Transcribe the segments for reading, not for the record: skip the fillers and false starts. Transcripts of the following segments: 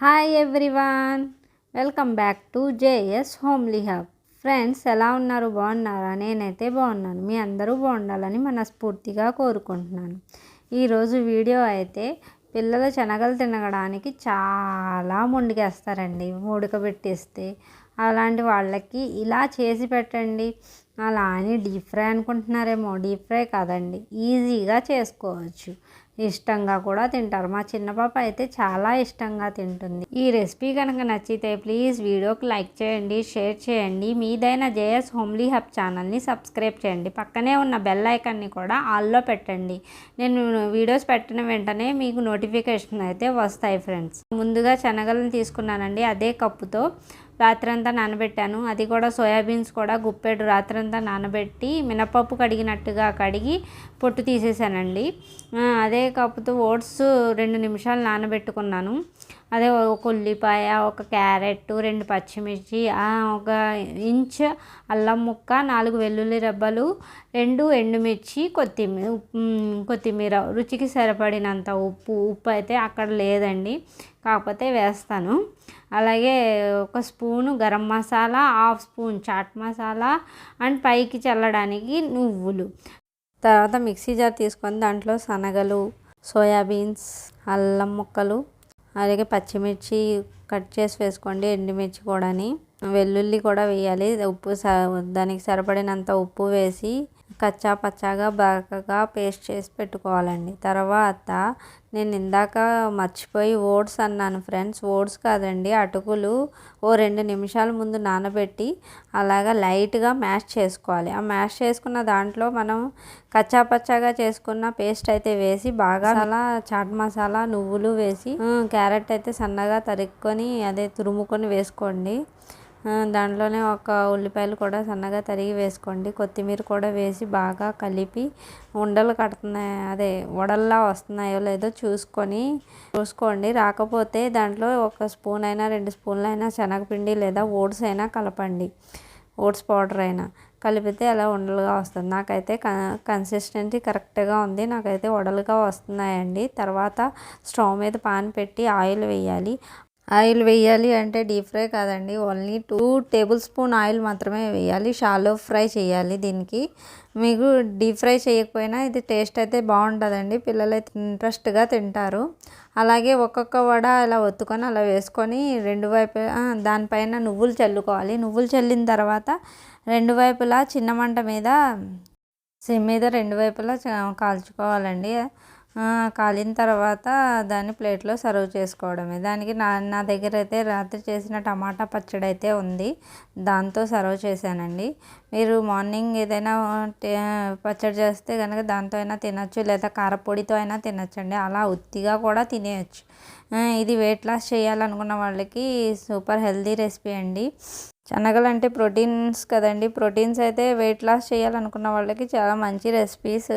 Hi everyone, welcome back to JS homely hub. Friends, ఎలా ఉన్నారు? బాగున్నారా? నేనైతే బాగున్నాను. మీ అందరూ బాగుండాలని మనస్ఫూర్తిగా కోరుకుంటున్నాను. ఈరోజు వీడియో అయితే పిల్లలు శనగలు తినడానికి చాలా మొండికేస్తారండి ఉడకబెట్టేస్తే. అలాంటి వాళ్ళకి ఇలా చేసి పెట్టండి. అలా అని డీప్ ఫ్రై అనుకుంటున్నారేమో, డీప్ ఫ్రై కాదండి, ఈజీగా చేసుకోవచ్చు. ఇష్టంగా కూడా తింటారు. మా చిన్న పాప అయితే చాలా ఇష్టంగా తింటుంది. ఈ రెసిపీ కనుక నచ్చితే ప్లీజ్ వీడియోకి లైక్ చేయండి, షేర్ చేయండి. మీదైన జేఎస్ హోమ్లీ హబ్ ఛానల్ని సబ్స్క్రైబ్ చేయండి. పక్కనే ఉన్న బెల్ ఐకాన్ని కూడా ఆల్లో పెట్టండి. నేను వీడియోస్ పెట్టిన వెంటనే మీకు నోటిఫికేషన్ అయితే వస్తాయి. ఫ్రెండ్స్, ముందుగా శనగలను తీసుకున్నానండి. అదే కప్పుతో రాత్రంతా నానబెట్టాను. అది కూడా సోయాబీన్స్ కూడా గుప్పెడు రాత్రంతా నానబెట్టి మినపప్పు కడిగినట్టుగా కడిగి పొట్టు తీసేసానండి. అదే కప్పుతో ఓట్స్ 2 నిమిషాలు నానబెట్టుకున్నాను. అదే ఒక ఉల్లిపాయ, ఒక క్యారెట్, 2 పచ్చిమిర్చి, ఒక ఇంచ్ అల్లం ముక్క, 4 వెల్లుల్లి రెబ్బలు, 2 ఎండుమిర్చి, కొత్తిమీర, రుచికి సరిపడినంత ఉప్పు అయితే అక్కడ లేదండి, కాకపోతే వేస్తాను. అలాగే ఒక spoon garam masala, half spoon chaat masala and పైకి చల్లడానికి నువ్వులు. తర్వాత మిక్సీ జార్ తీసుకొని దాంట్లో శనగలు, సోయాబీన్స్, అల్లం ముక్కలు, అలాగే పచ్చిమిర్చి కట్ చేసి వేసుకోండి, ఎండుమిర్చి కూడాని, వెల్లుల్లి కూడా వేయాలి. ఉప్పు దానికి సరిపడినంత ఉప్పు వేసి కచ్చా పచ్చాగా బాగా పేస్ట్ చేసి పెట్టుకోవాలండి. తర్వాత నేను ఇందాక మర్చిపోయి ఓట్స్ అన్నాను ఫ్రెండ్స్. ఓట్స్ కాదండి, అటుకులు 2 నిమిషాల ముందు నానబెట్టి అలాగా లైట్గా మ్యాష్ చేసుకోవాలి. ఆ మ్యాష్ చేసుకున్న దాంట్లో మనం కచ్చా పచ్చాగా చేసుకున్న పేస్ట్ అయితే వేసి బాగా చాట్ మసాలా, నువ్వులు వేసి, క్యారెట్ అయితే సన్నగా తరుక్కొని తురుముకొని వేసుకోండి. దాంట్లోనే ఒక ఉల్లిపాయలు కూడా సన్నగా తరిగి వేసుకోండి. కొత్తిమీర కూడా వేసి బాగా కలిపి ఉండలు కడుతున్నాయి, వడల్లా వస్తున్నాయో లేదో చూసుకోండి. రాకపోతే దాంట్లో 1 స్పూన్ అయినా 2 స్పూన్లు అయినా శనగపిండి లేదా ఓట్స్ అయినా కలపండి. ఓట్స్ పౌడర్ అయినా కలిపితే అలా ఉండలుగా వస్తుంది. నాకైతే కన్సిస్టెన్సీ కరెక్ట్గా ఉంది. నాకైతే వడలుగా వస్తున్నాయండి. తర్వాత స్టవ్ మీద పాన్ పెట్టి ఆయిల్ వేయాలి అంటే డీప్ ఫ్రై కాదండి, ఓన్లీ 2 టేబుల్ స్పూన్ ఆయిల్ మాత్రమే వేయాలి. షాలో ఫ్రై చేయాలి. దీనికి మీకు డీప్ ఫ్రై చేయకపోయినా ఇది టేస్ట్ అయితే బాగుంటుందండి. పిల్లలు అయితే ఇంట్రెస్ట్గా తింటారు. అలాగే ఒక్కొక్క వడ ఇలా ఒత్తుకొని అలా వేసుకొని 2 వైపులా దానిపైన నువ్వులు చల్లుకోవాలి. నువ్వులు చల్లిన తర్వాత 2 వైపులా చిన్న మంట మీద, సిమ్ మీద 2 వైపులా కాల్చుకోవాలండి. కాలిన తర్వాత దాన్ని ప్లేట్లో సర్వ్ చేసుకోవడమే. దానికి నా దగ్గర అయితే రాత్రి చేసిన టమాటా పచ్చడి అయితే ఉంది, దాంతో సర్వ్ చేశానండి. మీరు మార్నింగ్ ఏదైనా పచ్చడి చేస్తే కనుక దాంతో అయినా తినచ్చు, లేదా కారపొడితో అయినా తినచ్చండి. అలా ఉత్తిగా కూడా తినేయచ్చు. ఇది వెయిట్ లాస్ చేయాలనుకున్న వాళ్ళకి సూపర్ హెల్తీ రెసిపీ అండి. శనగలు అంటే ప్రోటీన్స్ కదండి. ప్రోటీన్స్ అయితే వెయిట్ లాస్ చేయాలనుకున్న వాళ్ళకి చాలా మంచి రెసిపీస్.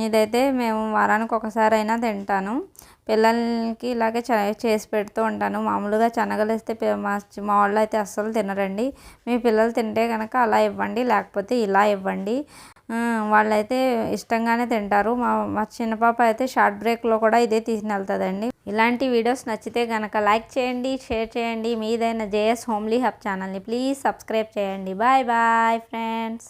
ఇదైతే మేము వారానికి ఒకసారి అయినా తింటాను. పిల్లలకి ఇలాగే చేసి పెడుతూ ఉంటాను. మామూలుగా శనగలు వేస్తే మా వాళ్ళు అయితే అస్సలు తినరండి. మీ పిల్లలు తింటే కనుక అలా ఇవ్వండి, లేకపోతే ఇలా ఇవ్వండి. వాళ్ళైతే ఇష్టంగానే తింటారు. మా చిన్న పాప అయితే షార్ట్ బ్రేక్లో కూడా ఇదే తీసుకుని వెళ్తుందండి. ఇలాంటి వీడియోస్ నచ్చితే కనుక లైక్ చేయండి, షేర్ చేయండి. మీదైన జేఎస్ హోమ్లీ హబ్ ఛానల్ని ప్లీజ్ సబ్స్క్రైబ్ చేయండి. Bye bye friends.